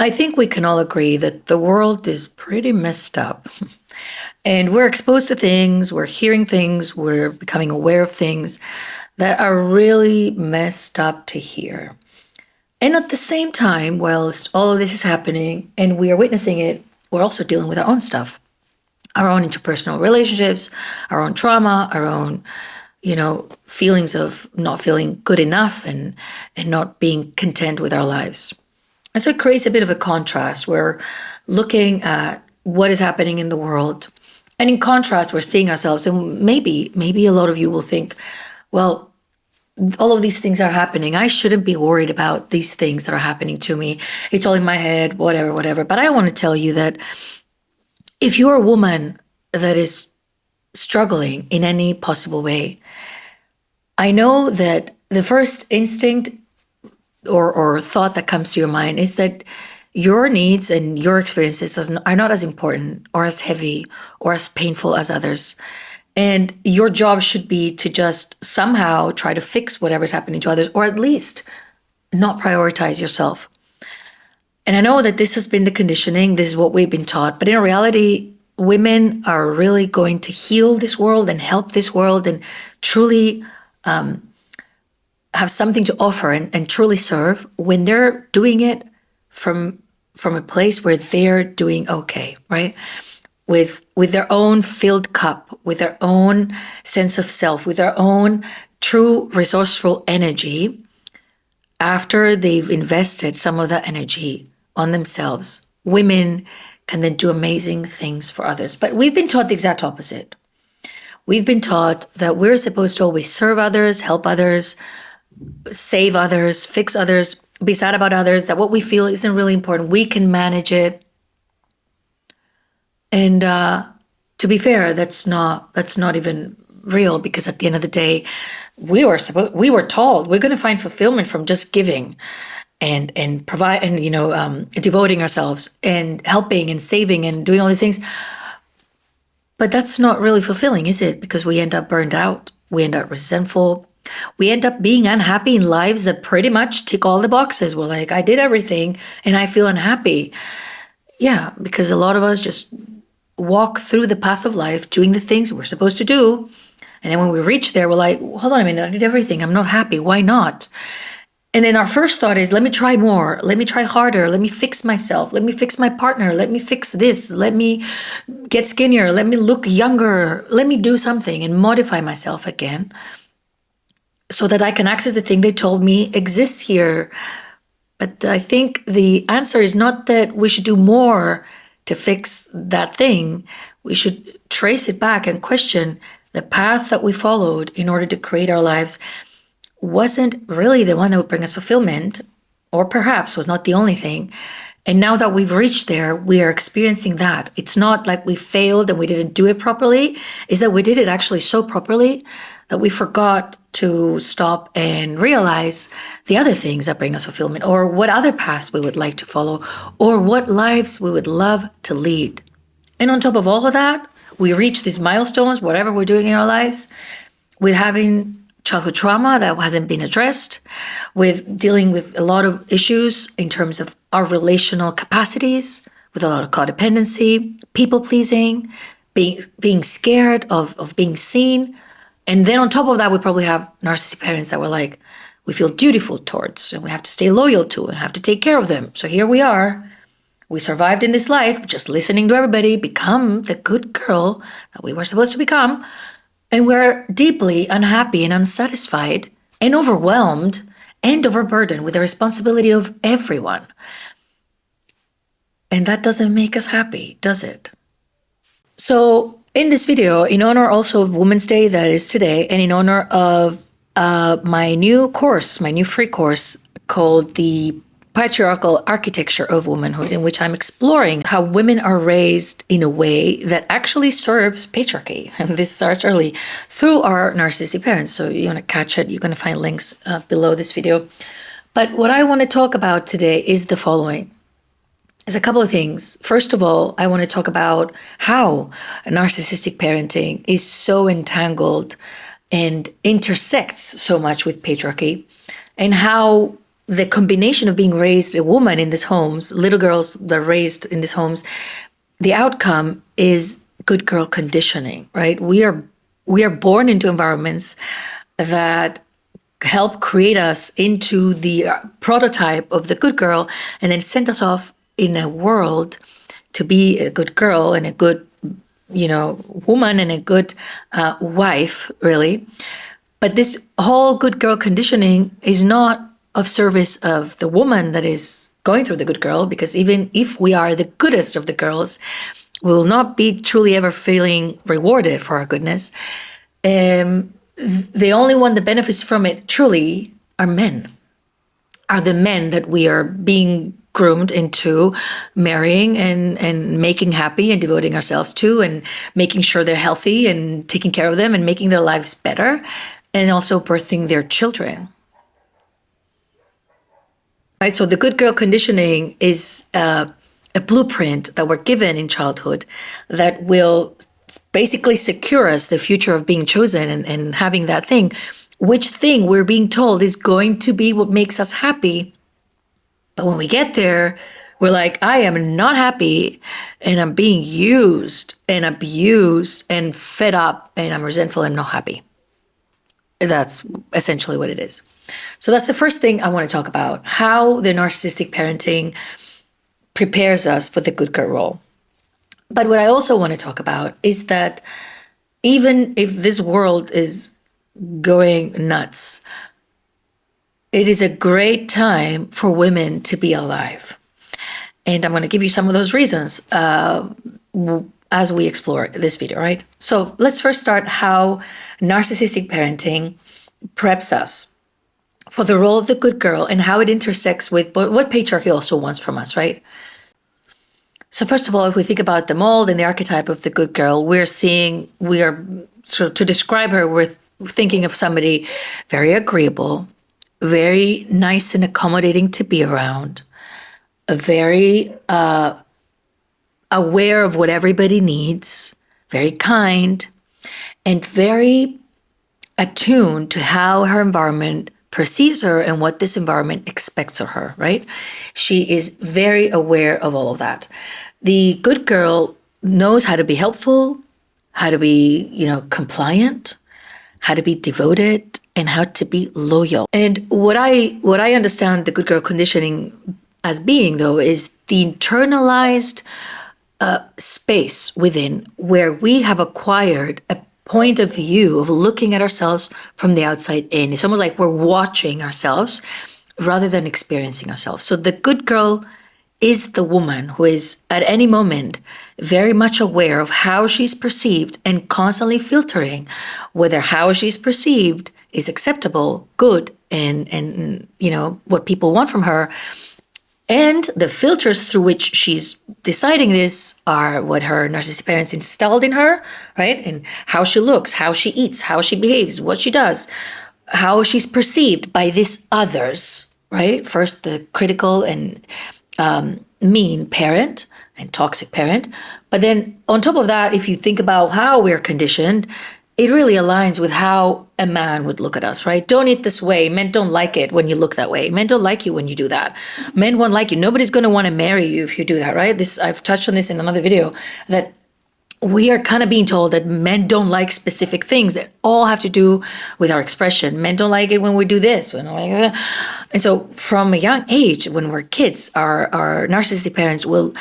I think we can all agree that the world is pretty messed up. And we're exposed to things, we're hearing things, we're becoming aware of things that are really messed up to hear. And at the same time, whilst all of this is happening and we are witnessing it, we're also dealing with our own stuff, our own interpersonal relationships, our own trauma, our own, feelings of not feeling good enough and not being content with our lives. And so it creates a bit of a contrast. We're looking at what is happening in the world. And in contrast, we're seeing ourselves. And maybe a lot of you will think, well, all of these things are happening. I shouldn't be worried about these things that are happening to me. It's all in my head, whatever. But I want to tell you that if you're a woman that is struggling in any possible way, I know that the first instinct or thought that comes to your mind is that your needs and your experiences are not as important or as heavy or as painful as others. And your job should be to just somehow try to fix whatever's happening to others, or at least not prioritize yourself. And I know that this has been the conditioning, this is what we've been taught, but in reality, women are really going to heal this world and help this world and truly have something to offer and truly serve when they're doing it from a place where they're doing okay, right? With their own filled cup, with their own sense of self, with their own true resourceful energy, after they've invested some of that energy on themselves, women can then do amazing things for others. But we've been taught the exact opposite. We've been taught that we're supposed to always serve others, help others, save others, fix others, be sad about others, that what we feel isn't really important. We can manage it. And to be fair, that's not even real, because at the end of the day, we were told we're going to find fulfillment from just giving and provide and devoting ourselves and helping and saving and doing all these things. But that's not really fulfilling, is it? Because we end up burned out, we end up resentful, we end up being unhappy in lives that pretty much tick all the boxes. We're like, I did everything and I feel unhappy. Yeah, because a lot of us just walk through the path of life doing the things we're supposed to do. And then when we reach there, we're like, hold on a minute, I did everything. I'm not happy. Why not? And then our first thought is, let me try more. Let me try harder. Let me fix myself. Let me fix my partner. Let me fix this. Let me get skinnier. Let me look younger. Let me do something and modify myself again so that I can access the thing they told me exists here. But I think the answer is not that we should do more to fix that thing. We should trace it back and question the path that we followed in order to create our lives wasn't really the one that would bring us fulfillment, or perhaps was not the only thing. And now that we've reached there, we are experiencing that. It's not like we failed and we didn't do it properly. It's that we did it actually so properly that we forgot to stop and realize the other things that bring us fulfillment, or what other paths we would like to follow, or what lives we would love to lead. And on top of all of that, we reach these milestones, whatever we're doing in our lives, with having childhood trauma that hasn't been addressed, with dealing with a lot of issues in terms of our relational capacities, with a lot of codependency, people pleasing, being scared of being seen. And then on top of that, we probably have narcissistic parents that were like, we feel dutiful towards, and we have to stay loyal to, and have to take care of them. So here we are. We survived in this life, just listening to everybody, become the good girl that we were supposed to become. And we're deeply unhappy and unsatisfied and overwhelmed and overburdened with the responsibility of everyone. And that doesn't make us happy, does it? So in this video, in honor also of Women's Day that is today, and in honor of my new course, my new free course called the Patriarchal Architecture of Womanhood, in which I'm exploring how women are raised in a way that actually serves patriarchy. And this starts early through our narcissistic parents. So you want to catch it, you're going to find links below this video. But what I want to talk about today is the following. There's a couple of things. First of all, I want to talk about how narcissistic parenting is so entangled and intersects so much with patriarchy, and how the combination of being raised a woman in these homes, little girls that are raised in these homes, the outcome is good girl conditioning, right? We are born into environments that help create us into the prototype of the good girl, and then send us off in a world to be a good girl and a good, woman and a good wife, really. But this whole good girl conditioning is not of service of the woman that is going through the good girl, because even if we are the goodest of the girls, we will not be truly ever feeling rewarded for our goodness. The only one that benefits from it truly are men, are the men that we are being groomed into marrying and making happy and devoting ourselves to, and making sure they're healthy and taking care of them and making their lives better, and also birthing their children. Right, so the good girl conditioning is a blueprint that we're given in childhood that will basically secure us the future of being chosen and having that thing, which thing we're being told is going to be what makes us happy. But when we get there, we're like, I am not happy, and I'm being used and abused and fed up, and I'm resentful and not happy. That's essentially what it is. So that's the first thing I want to talk about, how the narcissistic parenting prepares us for the good girl role. But what I also want to talk about is that even if this world is going nuts, it is a great time for women to be alive. And I'm going to give you some of those reasons as we explore this video, right? So let's first start how narcissistic parenting preps us for the role of the good girl and how it intersects with what patriarchy also wants from us, right? So first of all, if we think about the mold and the archetype of the good girl, we are sort of, to describe her, we're thinking of somebody very agreeable, very nice and accommodating to be around, very aware of what everybody needs, very kind, and very attuned to how her environment perceives her and what this environment expects of her, right? She is very aware of all of that. The good girl knows how to be helpful, how to be, compliant, how to be devoted, and how to be loyal. And what I understand the good girl conditioning as being, though, is the internalized space within where we have acquired a point of view of looking at ourselves from the outside in. It's almost like we're watching ourselves rather than experiencing ourselves. So the good girl is the woman who is at any moment very much aware of how she's perceived and constantly filtering whether how she's perceived is acceptable, good, and what people want from her. And the filters through which she's deciding this are what her narcissistic parents installed in her, right? And how she looks, how she eats, how she behaves, what she does, how she's perceived by these others, right? First, the critical and mean parent and toxic parent. But then on top of that, if you think about how we're conditioned, it really aligns with how a man would look at us, right? Don't eat this way. Men don't like it when you look that way. Men don't like you when you do that. Men won't like you. Nobody's going to want to marry you if you do that, right? I've touched on this in another video, that we are kind of being told that men don't like specific things that all have to do with our expression. Men don't like it when we do this. And so from a young age, when we're kids, our narcissistic parents will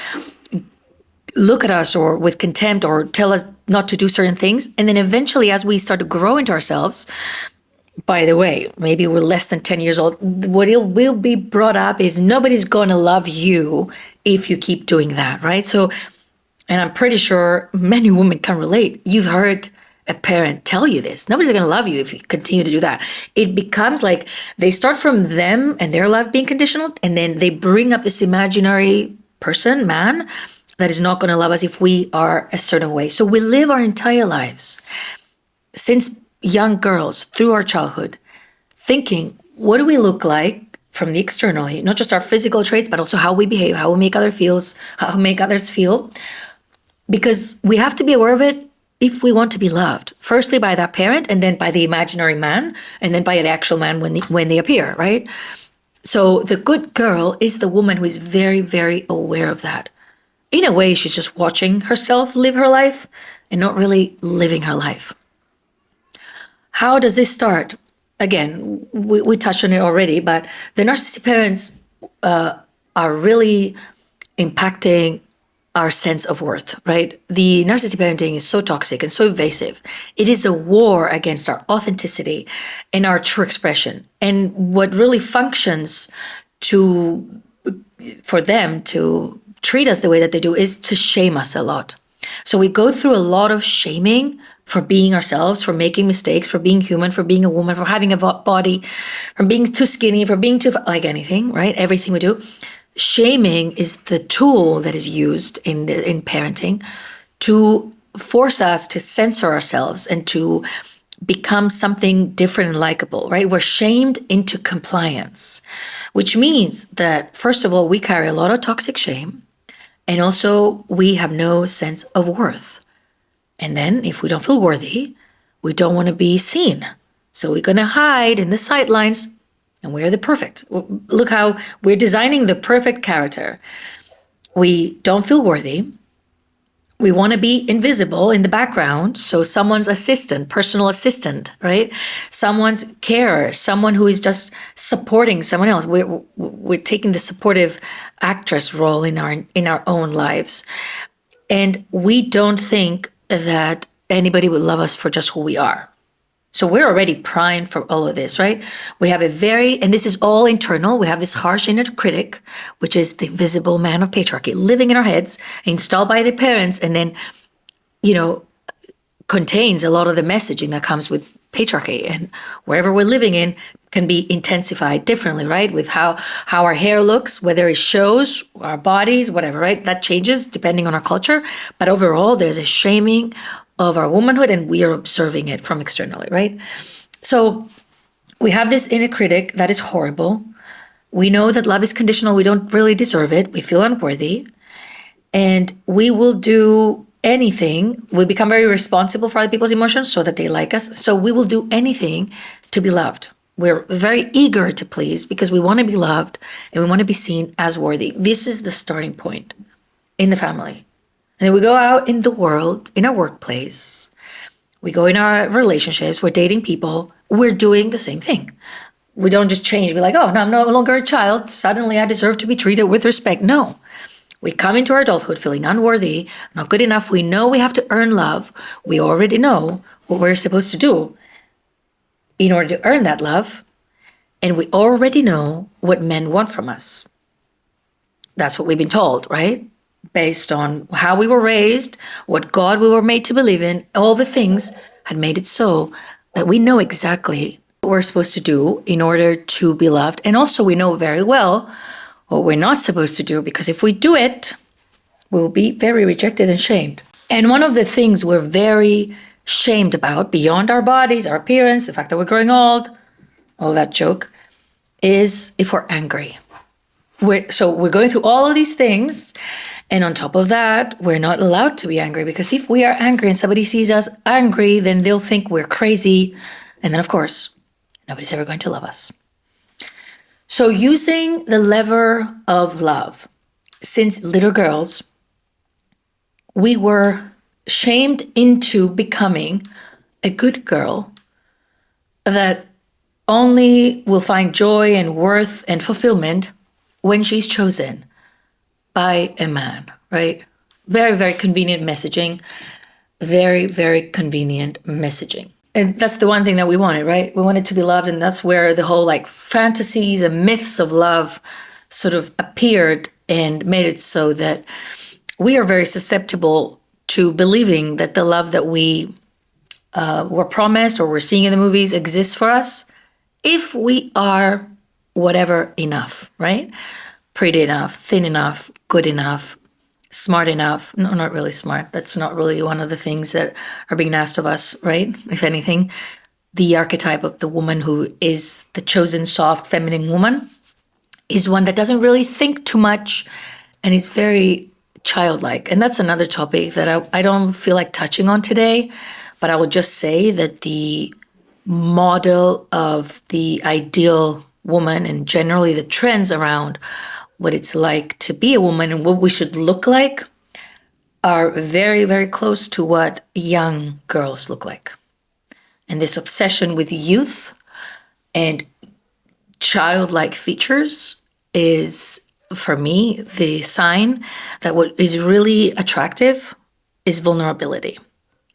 look at us or with contempt or tell us not to do certain things. And then eventually, as we start to grow into ourselves, by the way, maybe we're less than 10 years old, what will be brought up is nobody's going to love you if you keep doing that, right? So, and I'm pretty sure many women can relate. You've heard a parent tell you this. Nobody's going to love you if you continue to do that. It becomes like they start from them and their love being conditional, and then they bring up this imaginary person, man, that is not going to love us if we are a certain way. So we live our entire lives, since young girls, through our childhood, thinking, what do we look like from the externally, not just our physical traits, but also how we behave, how we make others feel. Because we have to be aware of it if we want to be loved, firstly by that parent, and then by the imaginary man, and then by the actual man when they appear, right? So the good girl is the woman who is very, very aware of that. In a way, she's just watching herself live her life and not really living her life. How does this start? Again, we touched on it already, but the narcissistic parents are really impacting our sense of worth, right? The narcissistic parenting is so toxic and so invasive. It is a war against our authenticity and our true expression. And what really functions to for them to treat us the way that they do is to shame us a lot. So we go through a lot of shaming for being ourselves, for making mistakes, for being human, for being a woman, for having a body, for being too skinny, for being too, like anything, right? Everything we do. Shaming is the tool that is used in parenting to force us to censor ourselves and to become something different and likable, right? We're shamed into compliance, which means that, first of all, we carry a lot of toxic shame, and also we have no sense of worth. And then if we don't feel worthy, we don't want to be seen. So we're going to hide in the sidelines, and we're the perfect. Look how we're designing the perfect character. We don't feel worthy. We want to be invisible in the background. So someone's assistant, personal assistant, right? Someone's carer, someone who is just supporting someone else. We're taking the supportive actress role in our own lives. And we don't think that anybody would love us for just who we are. So we're already primed for all of this, right? We have and this is all internal. We have this harsh inner critic, which is the invisible man of patriarchy, living in our heads, installed by the parents, and then, contains a lot of the messaging that comes with patriarchy. And wherever we're living in can be intensified differently, right? With how our hair looks, whether it shows our bodies, whatever, right? That changes depending on our culture. But overall, there's a shaming of our womanhood, and we are observing it from externally, right? So we have this inner critic that is horrible. We know that love is conditional. We don't really deserve it. We feel unworthy. And we will do anything. We become very responsible for other people's emotions so that they like us. So we will do anything to be loved. We're very eager to please because we want to be loved and we want to be seen as worthy. This is the starting point in the family. And then we go out in the world, in our workplace, we go in our relationships, we're dating people, we're doing the same thing. We don't just change, be like, oh, no, I'm no longer a child, suddenly I deserve to be treated with respect. No, we come into our adulthood feeling unworthy, not good enough. We know we have to earn love. We already know what we're supposed to do in order to earn that love. And we already know what men want from us. That's what we've been told, right? Based on how we were raised, what God we were made to believe in, all the things had made it so that we know exactly what we're supposed to do in order to be loved. And also we know very well what we're not supposed to do, because if we do it, we'll be very rejected and shamed. And one of the things we're very shamed about, beyond our bodies, our appearance, the fact that we're growing old, all that joke, is if we're angry. So we're going through all of these things, and on top of that, we're not allowed to be angry, because if we are angry and somebody sees us angry, then they'll think we're crazy, and then of course, nobody's ever going to love us. So using the lever of love, since little girls, we were shamed into becoming a good girl that only will find joy and worth and fulfillment when she's chosen by a man, right? Very, very convenient messaging. Very, very convenient messaging. And that's the one thing that we wanted, right? We wanted to be loved, and that's where the whole fantasies and myths of love sort of appeared and made it so that we are very susceptible to believing that the love that we were promised or we're seeing in the movies exists for us if we are whatever enough, right? Pretty enough, thin enough, good enough, smart enough. No, not really smart. That's not really one of the things that are being asked of us, right? If anything, the archetype of the woman who is the chosen, soft, feminine woman is one that doesn't really think too much and is very childlike. And that's another topic that I don't feel like touching on today, but I will just say that the model of the ideal woman and generally the trends around what it's like to be a woman and what we should look like are very, very close to what young girls look like. And this obsession with youth and childlike features is, for me, the sign that what is really attractive is vulnerability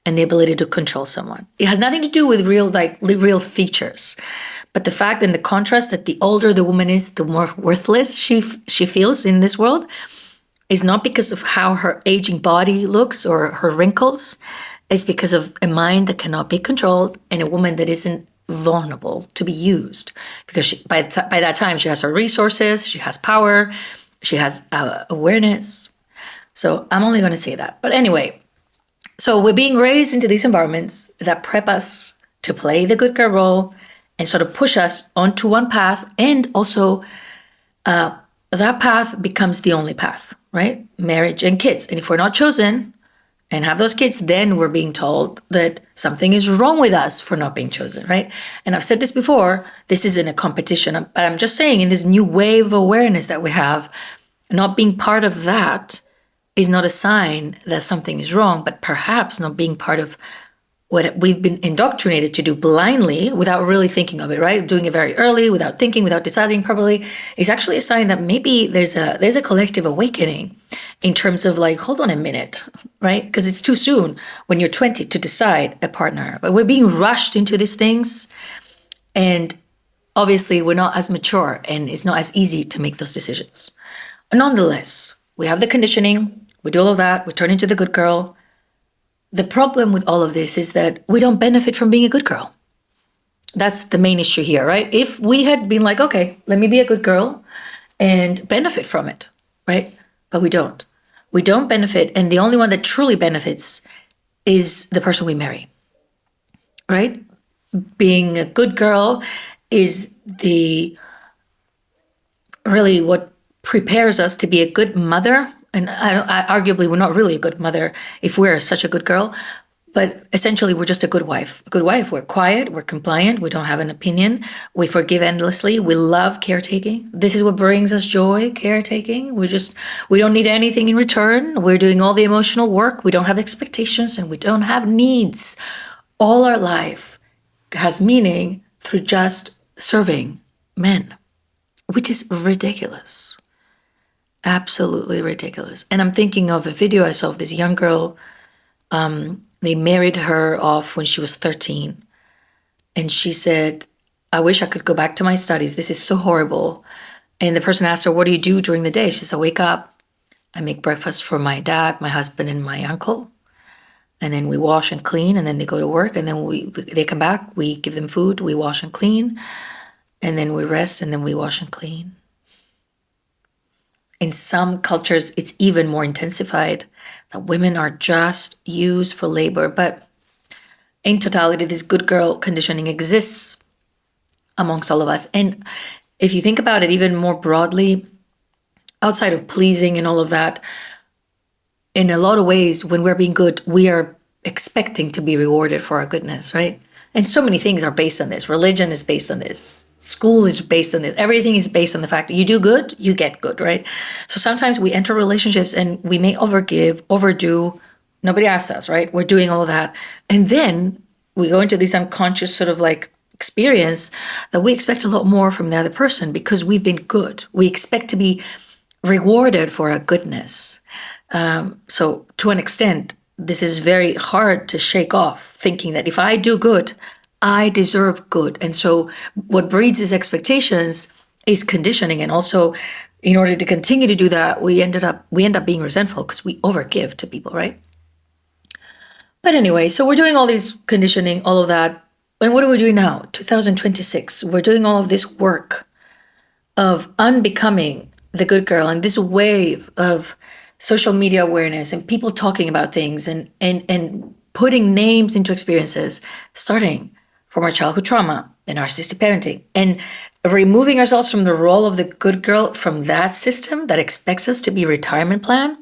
and the ability to control someone. It has nothing to do with real features, but the fact and the contrast that the older the woman is, the more worthless she feels in this world is not because of how her aging body looks or her wrinkles. It's because of a mind that cannot be controlled and a woman that isn't vulnerable to be used. Because by that time, she has her resources, she has power, she has awareness. So I'm only going to say that. But anyway, so we're being raised into these environments that prep us to play the good girl role and sort of push us onto one path. And also that path becomes the only path, right? Marriage and kids. And if we're not chosen and have those kids, then we're being told that something is wrong with us for not being chosen, right? And I've said this before, this isn't a competition, but I'm just saying in this new wave of awareness that we have, not being part of that is not a sign that something is wrong, but perhaps not being part of what we've been indoctrinated to do blindly without really thinking of it, right? Doing it very early, without thinking, without deciding properly, is actually a sign that maybe there's a collective awakening in terms of like, hold on a minute, right? Because it's too soon when you're 20 to decide a partner. But we're being rushed into these things, and obviously we're not as mature and it's not as easy to make those decisions. Nonetheless, we have the conditioning, we do all of that, we turn into the good girl. The problem with all of this is that we don't benefit from being a good girl. That's the main issue here, right? If we had been like, okay, let me be a good girl and benefit from it, right? But we don't. We don't benefit. And the only one that truly benefits is the person we marry, right? Being a good girl is really what prepares us to be a good mother. And arguably, we're not really a good mother if we're such a good girl, but essentially, we're just a good wife. A good wife, we're quiet, we're compliant, we don't have an opinion, we forgive endlessly, we love caretaking. This is what brings us joy, caretaking. We don't need anything in return. We're doing all the emotional work. We don't have expectations and we don't have needs. All our life has meaning through just serving men, which is ridiculous. Absolutely ridiculous. And I'm thinking of a video I saw of this young girl. They married her off when she was 13. And she said, I wish I could go back to my studies. This is so horrible. And the person asked her, what do you do during the day? She said, I wake up, I make breakfast for my dad, my husband, and my uncle. And then we wash and clean, and then they go to work. And then they come back, we give them food, we wash and clean. And then we rest, and then we wash and clean. In some cultures, it's even more intensified, that women are just used for labor. But in totality, this good girl conditioning exists amongst all of us. And if you think about it even more broadly, outside of pleasing and all of that, in a lot of ways, when we're being good, we are expecting to be rewarded for our goodness, right? And so many things are based on this. Religion is based on this. School is based on this. Everything is based on the fact that you do good, you get good, right? So sometimes we enter relationships and we may overgive, overdo. Nobody asked us, right? We're doing all of that. And then we go into this unconscious sort of like experience that we expect a lot more from the other person because we've been good. We expect to be rewarded for our goodness. So to an extent, this is very hard to shake off, thinking that if I do good, I deserve good. And so what breeds these expectations is conditioning. And also, in order to continue to do that, we end up being resentful because we overgive to people, right? But anyway, so we're doing all these conditioning, all of that. And what are we doing now? 2026. We're doing all of this work of unbecoming the good girl, and this wave of social media awareness and people talking about things and putting names into experiences, starting from our childhood trauma and narcissistic parenting, and removing ourselves from the role of the good girl from that system that expects us to be a retirement plan,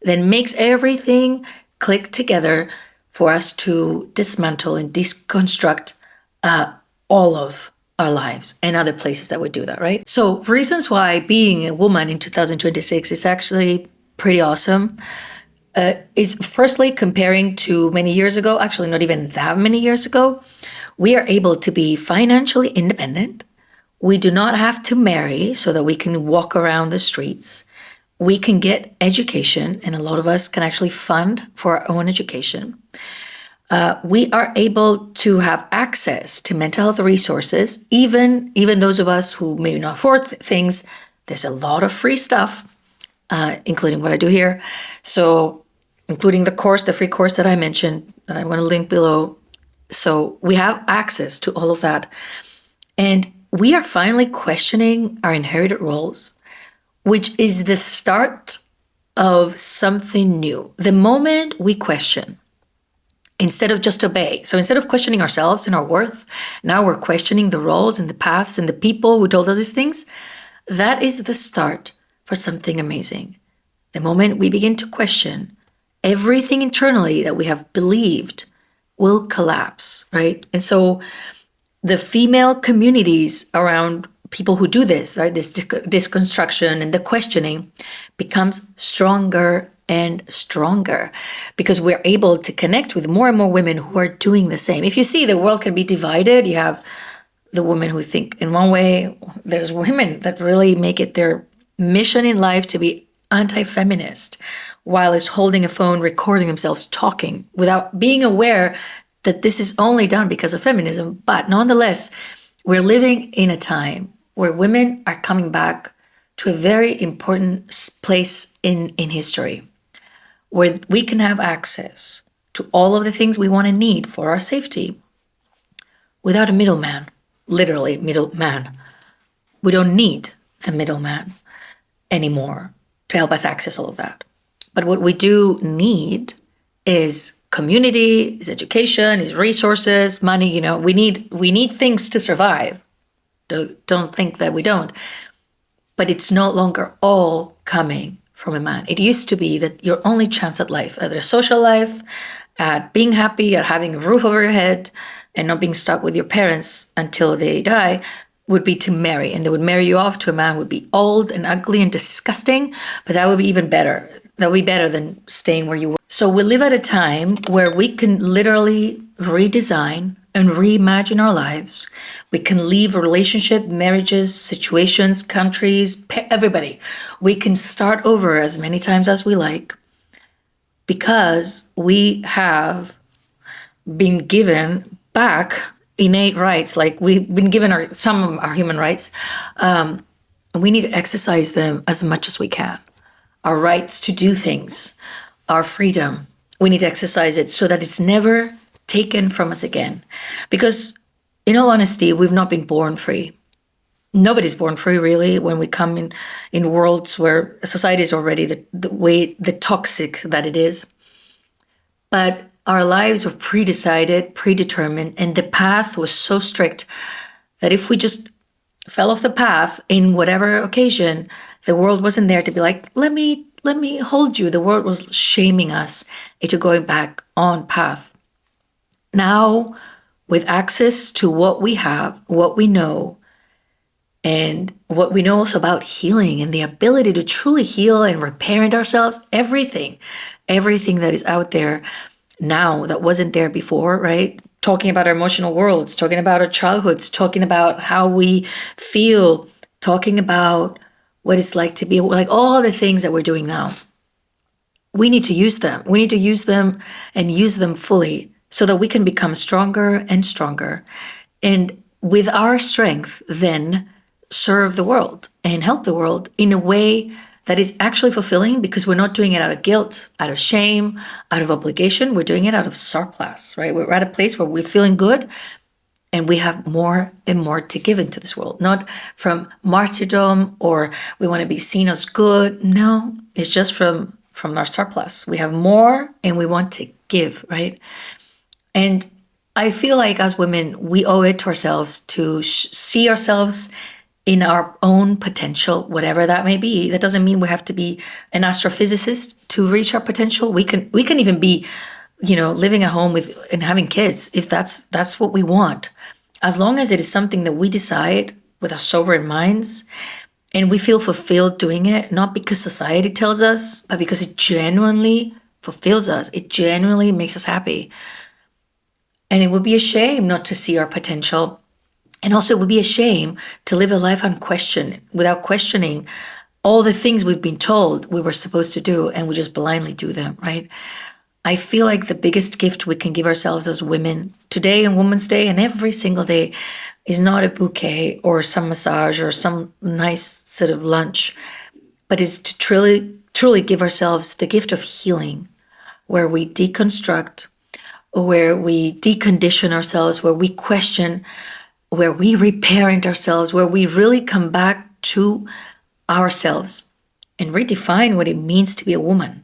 then makes everything click together for us to dismantle and deconstruct all of our lives and other places that would do that, right? So reasons why being a woman in 2026 is actually pretty awesome is firstly comparing to many years ago, actually not even that many years ago, we are able to be financially independent. We do not have to marry so that we can walk around the streets. We can get education, and a lot of us can actually fund for our own education. We are able to have access to mental health resources, even those of us who may not afford things. There's a lot of free stuff, including what I do here. So, including the course, the free course that I mentioned, that I'm going to link below. So we have access to all of that. And we are finally questioning our inherited roles, which is the start of something new. The moment we question, instead of just obey. So instead of questioning ourselves and our worth, now we're questioning the roles and the paths and the people who told us these things. That is the start for something amazing. The moment we begin to question, everything internally that we have believed will collapse, right? And so the female communities around people who do this, right, this deconstruction and the questioning becomes stronger and stronger because we're able to connect with more and more women who are doing the same. If you see, the world can be divided. You have the women who think in one way. There's women that really make it their mission in life to be anti-feminist while is holding a phone, recording themselves talking without being aware that this is only done because of feminism. But nonetheless, we're living in a time where women are coming back to a very important place in history, where we can have access to all of the things we want and need for our safety without a middleman, literally middleman. We don't need the middleman anymore to help us access all of that. But what we do need is community, is education, is resources, money. We need things to survive. Don't think that we don't. But it's no longer all coming from a man. It used to be that your only chance at life, at a social life, at being happy, at having a roof over your head, and not being stuck with your parents until they die, would be to marry. And they would marry you off to a man who would be old and ugly and disgusting, but that would be even better. That would be better than staying where you were. So we live at a time where we can literally redesign and reimagine our lives. We can leave a relationship, marriages, situations, countries, everybody. We can start over as many times as we like because we have been given back innate rights. Like we've been given some of our human rights. And we need to exercise them as much as we can. Our rights to do things, our freedom, we need to exercise it so that it's never taken from us again. Because in all honesty, we've not been born free. Nobody's born free, really, when we come in worlds where society is already the toxic that it is. But our lives were predetermined, and the path was so strict that if we just fell off the path in whatever occasion, the world wasn't there to be like, let me hold you. The world was shaming us into going back on path. Now, with access to what we have, what we know, and what we know also about healing and the ability to truly heal and reparent ourselves, everything that is out there now that wasn't there before, right? Talking about our emotional worlds, talking about our childhoods, talking about how we feel, talking about what it's like to be, like all the things that we're doing now. We need to use them. We need to use them and use them fully so that we can become stronger and stronger. And with our strength, then serve the world and help the world in a way that is actually fulfilling, because we're not doing it out of guilt, out of shame, out of obligation. We're doing it out of surplus, right? We're at a place where we're feeling good and we have more and more to give into this world, not from martyrdom or we want to be seen as good. No, it's just from our surplus. We have more and we want to give, right? And I feel like as women, we owe it to ourselves to see ourselves in our own potential, whatever that may be. That doesn't mean we have to be an astrophysicist to reach our potential. We can even be, living at home and having kids if that's what we want. as long as it is something that we decide with our sovereign minds and we feel fulfilled doing it, not because society tells us, but because it genuinely fulfills us, it genuinely makes us happy. And it would be a shame not to see our potential. And also, it would be a shame to live a life unquestioned, without questioning all the things we've been told we were supposed to do, and we just blindly do them, right? I feel like the biggest gift we can give ourselves as women today and Women's Day and every single day is not a bouquet or some massage or some nice sort of lunch, but is to truly give ourselves the gift of healing, where we deconstruct, where we decondition ourselves, where we question, where we reparent ourselves, where we really come back to ourselves and redefine what it means to be a woman.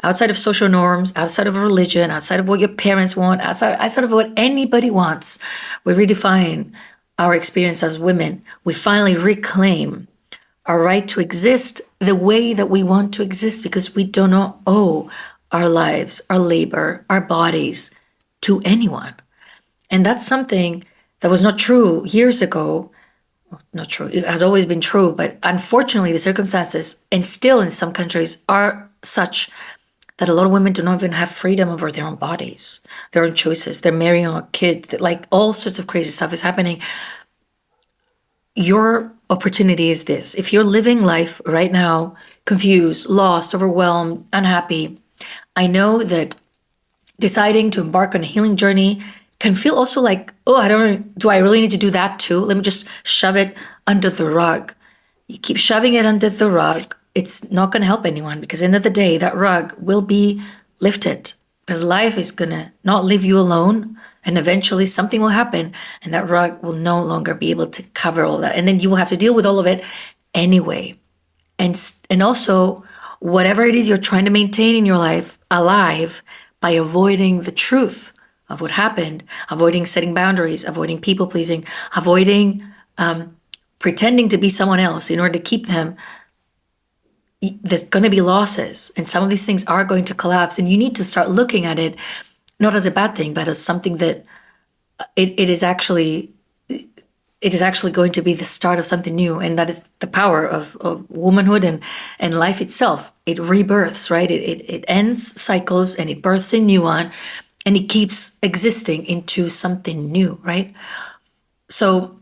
Outside of social norms, outside of religion, outside of what your parents want, outside of what anybody wants, we redefine our experience as women. We finally reclaim our right to exist the way that we want to exist, because we do not owe our lives, our labor, our bodies to anyone. And that's something that was not true years ago. Not true, it has always been true, but unfortunately the circumstances, and still in some countries, are such that a lot of women do not even have freedom over their own bodies, their own choices. They're marrying a kid, like all sorts of crazy stuff is happening. Your opportunity is this. If you're living life right now, confused, lost, overwhelmed, unhappy, I know that deciding to embark on a healing journey can feel also like, oh, do I really need to do that too? Let me just shove it under the rug. You keep shoving it under the rug, it's not going to help anyone, because at the end of the day, that rug will be lifted, because life is going to not leave you alone. And eventually something will happen and that rug will no longer be able to cover all that. And then you will have to deal with all of it anyway. And also, whatever it is you're trying to maintain in your life alive by avoiding the truth of what happened, avoiding setting boundaries, avoiding people pleasing, avoiding pretending to be someone else in order to keep them, there's going to be losses, and some of these things are going to collapse, and you need to start looking at it not as a bad thing, but as something that it is actually going to be the start of something new. And that is the power of womanhood and life itself. It rebirths, right? It ends cycles and it births a new one, and it keeps existing into something new, right? So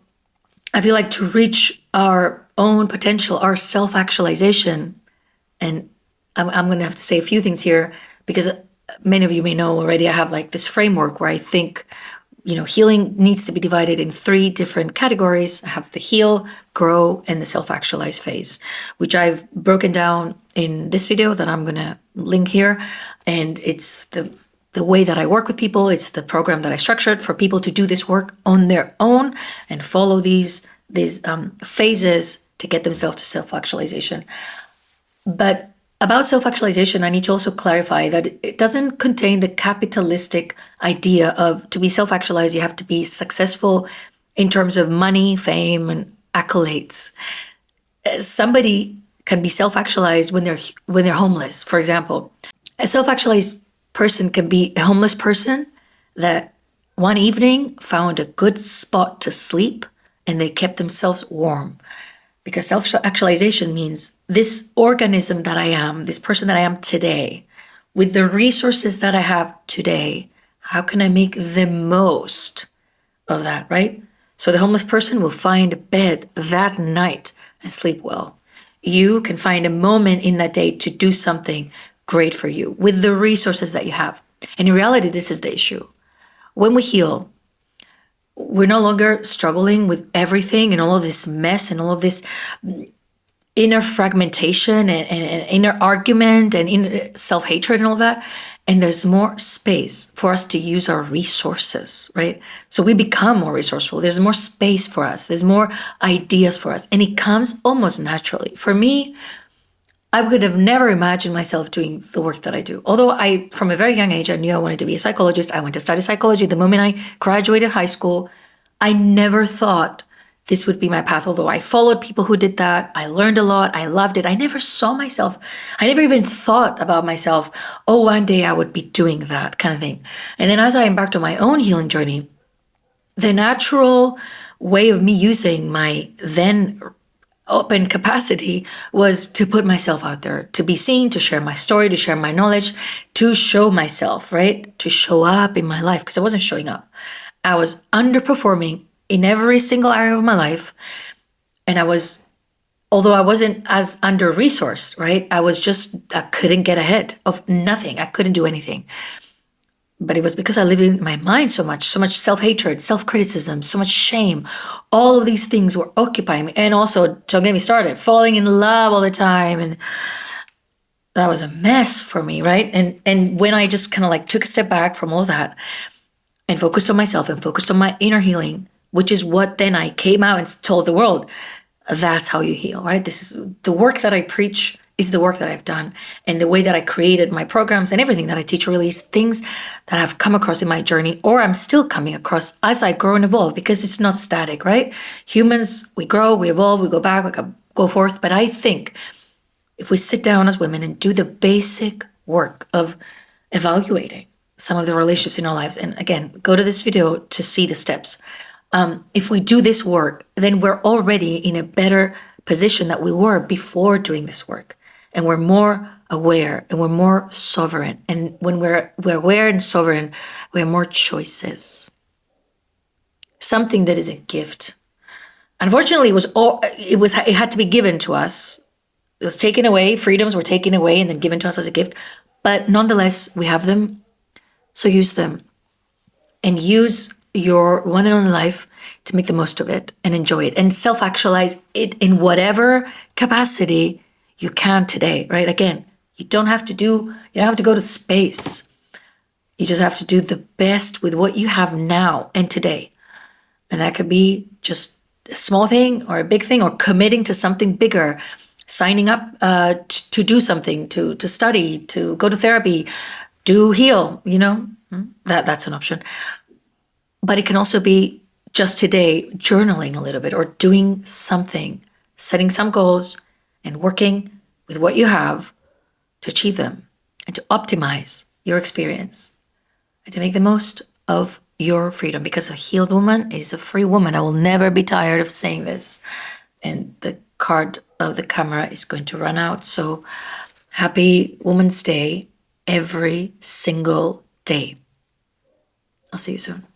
I feel like to reach our own potential, our self-actualization, and I'm going to have to say a few things here, because many of you may know already, I have like this framework where I think, healing needs to be divided in 3 different categories. I have the heal, grow, and the self-actualize phase, which I've broken down in this video that I'm going to link here. And it's the way that I work with people. It's the program that I structured for people to do this work on their own and follow these phases to get themselves to self-actualization. But about self-actualization, I need to also clarify that it doesn't contain the capitalistic idea of, to be self-actualized, you have to be successful in terms of money, fame, and accolades. Somebody can be self-actualized when they're homeless, for example. A self-actualized person can be a homeless person that one evening found a good spot to sleep and they kept themselves warm. Because self-actualization means this organism that I am, this person that I am today, with the resources that I have today, how can I make the most of that, right? So the homeless person will find a bed that night and sleep well. You can find a moment in that day to do something great for you with the resources that you have. And in reality, this is the issue. When we heal, we're no longer struggling with everything and all of this mess and all of this inner fragmentation and inner argument and inner self-hatred and all that. And there's more space for us to use our resources, right? So we become more resourceful. There's more space for us. There's more ideas for us. And it comes almost naturally. For me, I would have never imagined myself doing the work that I do. Although from a very young age, I knew I wanted to be a psychologist. I went to study psychology. The moment I graduated high school, I never thought this would be my path. Although I followed people who did that. I learned a lot. I loved it. I never saw myself. I never even thought about myself, one day I would be doing that kind of thing. And then as I embarked on my own healing journey, the natural way of me using my then open capacity was to put myself out there, to be seen, to share my story, to share my knowledge, to show myself, right? To show up in my life, because I wasn't showing up. I was underperforming in every single area of my life. And although I wasn't as under resourced, right? I couldn't get ahead of nothing. I couldn't do anything. But it was because I lived in my mind so much self-hatred, self-criticism, so much shame. All of these things were occupying me. And also, don't get me started, falling in love all the time. And that was a mess for me, right? And when I just kind of like took a step back from all that and focused on myself and focused on my inner healing, which is what then I came out and told the world, that's how you heal, right? This is the work that I preach, is the work that I've done. And the way that I created my programs and everything that I teach really is things that I've come across in my journey, or I'm still coming across as I grow and evolve, because it's not static, right? Humans, we grow, we evolve, we go back, we go forth. But I think if we sit down as women and do the basic work of evaluating some of the relationships in our lives, and again, go to this video to see the steps. If we do this work, then we're already in a better position that we were before doing this work. And we're more aware and we're more sovereign. And when we're aware and sovereign, we have more choices. Something that is a gift. Unfortunately, it had to be given to us. It was taken away. Freedoms were taken away and then given to us as a gift. But nonetheless, we have them. So use them. And use your one and only life to make the most of it and enjoy it and self-actualize it in whatever capacity you can today, right? Again, you don't have to go to space. You just have to do the best with what you have now and today. And that could be just a small thing or a big thing, or committing to something bigger, signing up to do something, to study, to go to therapy, to heal, that's an option. But it can also be just today journaling a little bit, or doing something, setting some goals and working with what you have to achieve them and to optimize your experience and to make the most of your freedom, because a healed woman is a free woman. I will never be tired of saying this. And the card of the camera is going to run out. So happy Women's Day every single day. I'll see you soon.